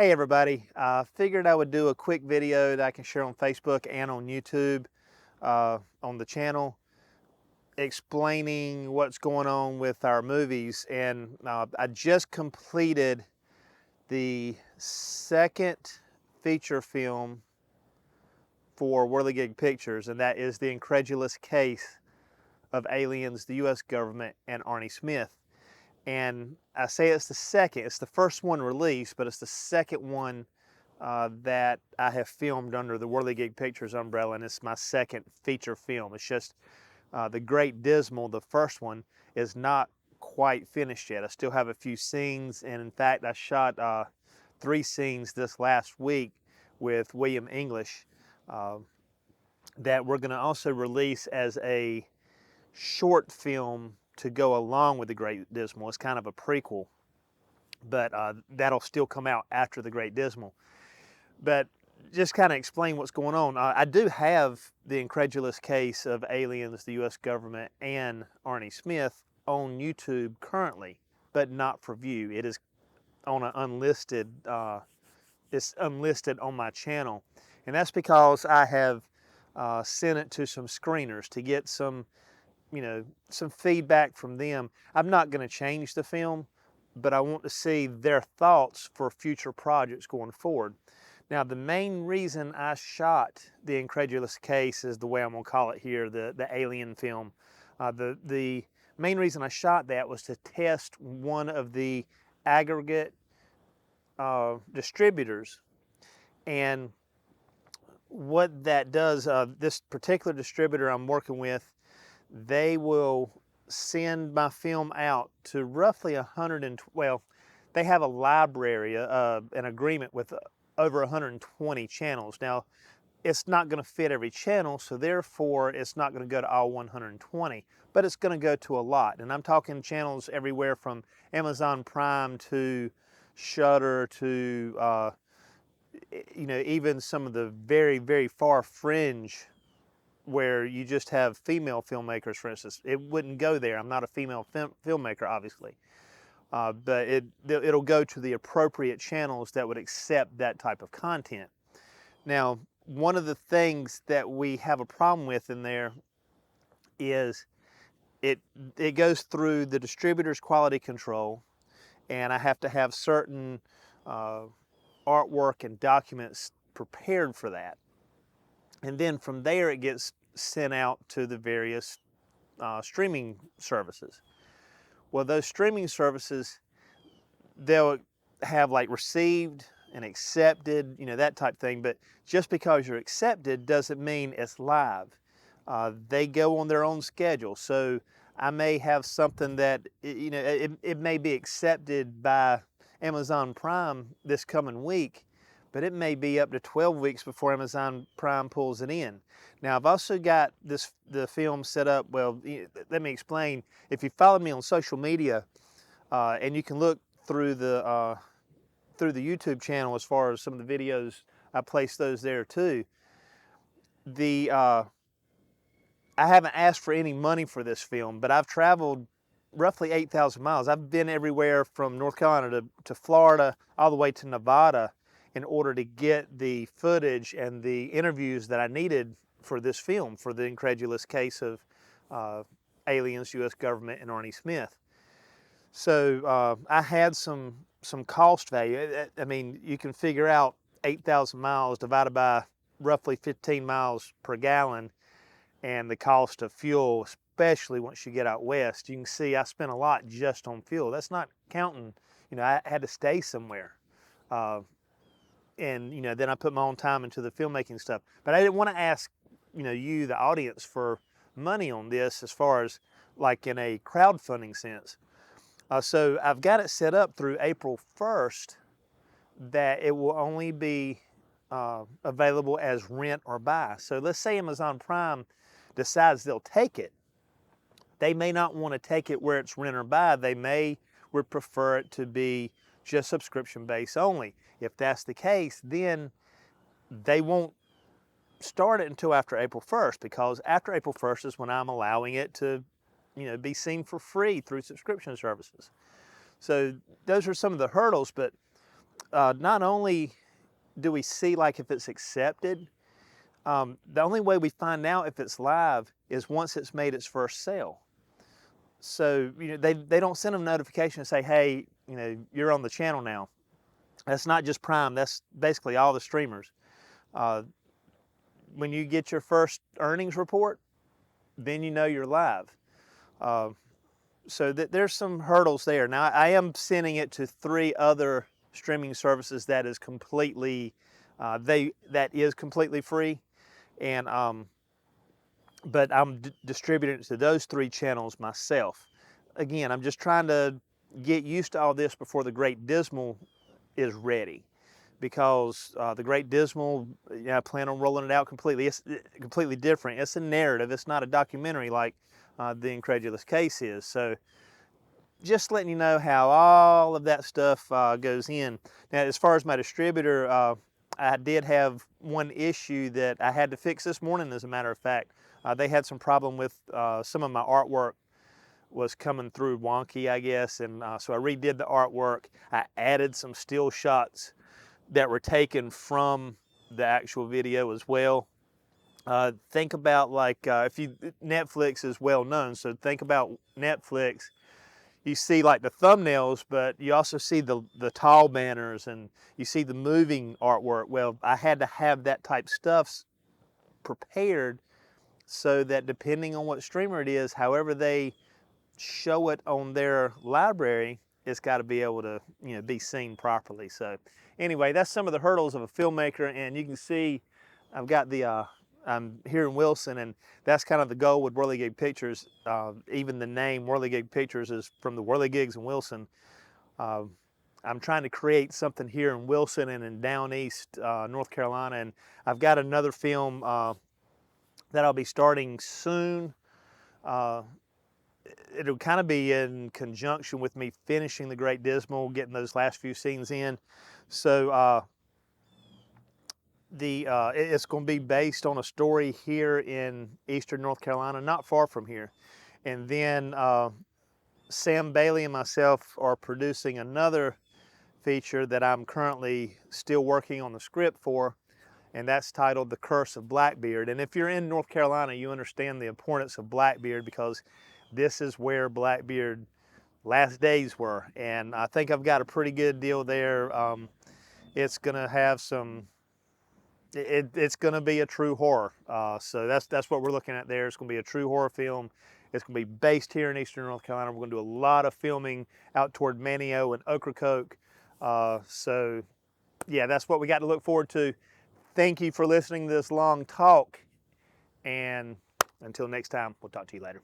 Hey everybody, I figured I would do a quick video that I can share on Facebook and on YouTube on the channel explaining what's going on with our movies. And I just completed the second feature film for Whirligig Pictures, and that is The Incredulous Case of Aliens, the US Government, and Arnie Smith. And I say it's the second, it's the first one released, but it's the second one that I have filmed under the Whirligig Pictures umbrella, and it's my second feature film. It's just The Great Dismal, the first one, is not quite finished yet. I still have a few scenes, and in fact, I shot 3 scenes this last week with William English uh, that we're going to also release as a short film to go along with The Great Dismal. It's kind of a prequel, but that'll still come out after The Great Dismal. But just kind of explain what's going on. I do have The Incredulous Case of Aliens, the US Government, and Arnie Smith on YouTube currently, but not for view. It is on an unlisted, it's unlisted on my channel. And that's because I have sent it to some screeners to get some, some feedback from them. I'm not going to change the film, but I want to see their thoughts for future projects going forward. Now, the main reason I shot The Incredulous Case is the way I'm gonna call it here, the alien film. The main reason I shot that was to test one of the aggregate distributors. And what that does, this particular distributor I'm working with, they will send my film out to roughly 112, well, they have a library, an agreement with over 120 channels. Now, it's not going to fit every channel, so therefore it's not going to go to all 120, but it's going to go to a lot. And I'm talking channels everywhere from Amazon Prime to Shudder to, even some of the very, very far fringe where you just have female filmmakers, for instance. It wouldn't go there. I'm not a female filmmaker, obviously. But it'll go to the appropriate channels that would accept that type of content. Now, one of the things that we have a problem with in there is it goes through the distributor's quality control, and I have to have certain artwork and documents prepared for that. And then from there, it gets sent out to the various streaming services. Well, those streaming services, they'll have like received and accepted, that type thing. But just because you're accepted doesn't mean it's live. They go on their own schedule. So I may have something that, it may be accepted by Amazon Prime this coming week, but it may be up to 12 weeks before Amazon Prime pulls it in. Now, I've also got the film set up, well, let me explain. If you follow me on social media, and you can look through the YouTube channel as far as some of the videos, I place those there too. I haven't asked for any money for this film, but I've traveled roughly 8,000 miles. I've been everywhere from North Carolina to Florida, all the way to Nevada, in order to get the footage and the interviews that I needed for this film, for The Incredulous Case of Aliens, US Government, and Arnie Smith. So I had some cost value. I mean, you can figure out 8,000 miles divided by roughly 15 miles per gallon, and the cost of fuel, especially once you get out west. You can see I spent a lot just on fuel. That's not counting, I had to stay somewhere. And then I put my own time into the filmmaking stuff. But I didn't want to ask, you, the audience, for money on this as far as like in a crowdfunding sense. So I've got it set up through April 1st that it will only be available as rent or buy. So let's say Amazon Prime decides they'll take it. They may not want to take it where it's rent or buy. Would prefer it to be just subscription based only. If that's the case, then they won't start it until after April 1st, because after April 1st is when I'm allowing it to, be seen for free through subscription services. So those are some of the hurdles, but not only do we see like if it's accepted, the only way we find out if it's live is once it's made its first sale. So, you know, they don't send them notification and say, hey, you know, you're on the channel now. That's not just Prime, that's basically all the streamers. When you get your first earnings report, then you know you're live. So there's some hurdles there. Now, I am sending it to 3 other streaming services that is completely, that is completely free. And but I'm distributing it to those 3 channels myself. Again, I'm just trying to get used to all this before the Great Dismal is ready, because the Great Dismal, I plan on rolling it out completely. It's completely different. It's a narrative. It's not a documentary like The Incredulous Case is. So just letting you know how all of that stuff goes in. Now, as far as my distributor, I did have one issue that I had to fix this morning, as a matter of fact. They had some problem with some of my artwork was coming through wonky, I guess, and so I redid the artwork. I added some still shots that were taken from the actual video as well. Think about like, Netflix is well known, so think about Netflix. You see like the thumbnails, but you also see the tall banners and you see the moving artwork. Well, I had to have that type stuff prepared so that depending on what streamer it is, however they show it on their library, it's got to be able to, you know, be seen properly. So anyway, that's some of the hurdles of a filmmaker, and you can see I've got the I'm here in Wilson, and that's kind of the goal with Whirligig Pictures. Even the name Whirligig Pictures is from the Whirligigs in Wilson. I'm trying to create something here in Wilson and in down east North Carolina, and I've got another film that I'll be starting soon. It'll kind of be in conjunction with me finishing The Great Dismal, getting those last few scenes in. So it's going to be based on a story here in eastern North Carolina, not far from here. And then Sam Bailey and myself are producing another feature that I'm currently still working on the script for, and that's titled The Curse of Blackbeard. And if you're in North Carolina, you understand the importance of Blackbeard, because this is where Blackbeard's last days were. And I think I've got a pretty good deal there. It's gonna have some, it's gonna be a true horror. So that's what we're looking at there. It's gonna be a true horror film. It's gonna be based here in eastern North Carolina. We're gonna do a lot of filming out toward Manteo and Ocracoke. So yeah, that's what we got to look forward to. Thank you for listening to this long talk, and until next time, we'll talk to you later.